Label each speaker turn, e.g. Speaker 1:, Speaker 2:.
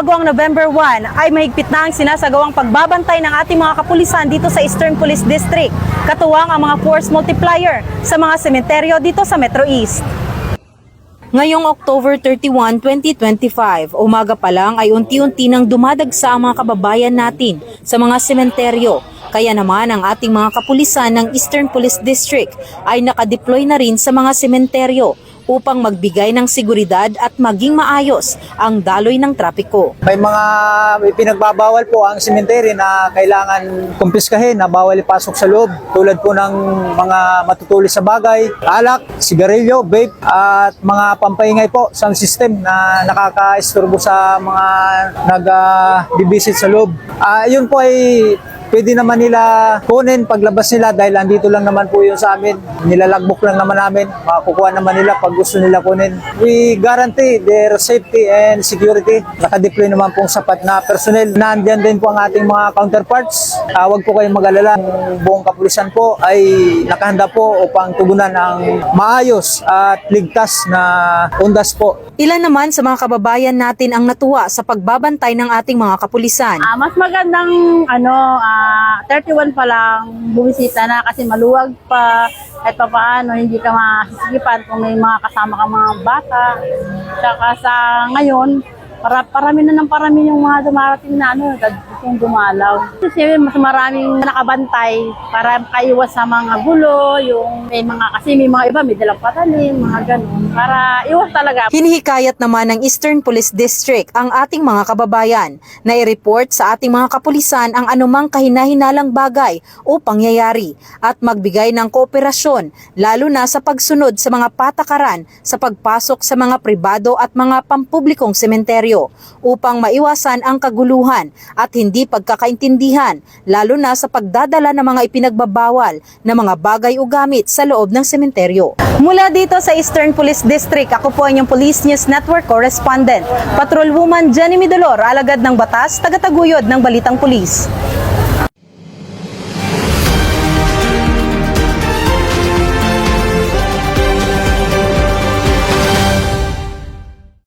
Speaker 1: bago ang November 1 ay mahigpit na ang sinasagawang pagbabantay ng ating mga kapulisan dito sa Eastern Police District, katuwang ang mga force multiplier sa mga sementeryo dito sa Metro East. Ngayong October 31, 2025, umaga pa lang ay unti-unti nang dumadagsa ang mga kababayan natin sa mga sementeryo. Kaya naman ang ating mga kapulisan ng Eastern Police District ay nakadeploy na rin sa mga sementeryo upang magbigay ng seguridad at maging maayos ang daloy ng trapiko.
Speaker 2: May pinagbabawal po ang cemetery na kailangan kumpiskahin na bawal ipasok sa loob. Tulad po ng mga matutulis sa bagay, alak, sigarilyo, vape, at mga pampaingay po, sound system na nakaka-isturbo sa mga nag-visit sa loob. Yun po ay pwede naman nila kunin paglabas nila dahil andito lang naman po yun sa amin. Nilalagbok lang naman namin. Makukuha naman nila pag gusto nila kunin. We guarantee their safety and security. Nakadeploy naman pong sapat na personnel. Nandiyan din po ang ating mga counterparts. Huwag po kayong mag-alala. Ang buong kapulisan po ay nakahanda po upang tugunan ang maayos at ligtas na undas po.
Speaker 1: Ilan naman sa mga kababayan natin ang natuwa sa pagbabantay ng ating mga kapulisan?
Speaker 3: Mas magandang 31 pa lang bumisita na kasi maluwag pa kahit pa paano hindi ka masisigipan kung may mga kasama ka mga bata. Saka sa ngayon, parami yung mga dumarating na gustong dumalaw. Kasi mas maraming nakabantay para makaiwas sa mga gulo, may mga iba may dalang patalim, mga ganun. Para iwas talaga.
Speaker 1: Hinihikayat naman ng Eastern Police District ang ating mga kababayan na i-report sa ating mga kapulisan ang anumang kahina-hinalang bagay o pangyayari at magbigay ng kooperasyon lalo na sa pagsunod sa mga patakaran sa pagpasok sa mga pribado at mga pampublikong sementeryo upang maiwasan ang kaguluhan at hindi pagkakaintindihan lalo na sa pagdadala ng mga ipinagbabawal na mga bagay o gamit sa loob ng sementeryo. Mula dito sa Eastern Police District, ako po ang inyong Police News Network Correspondent, Patrolwoman Jenny Midolor, alagad ng batas, tagataguyod ng Balitang Pulis.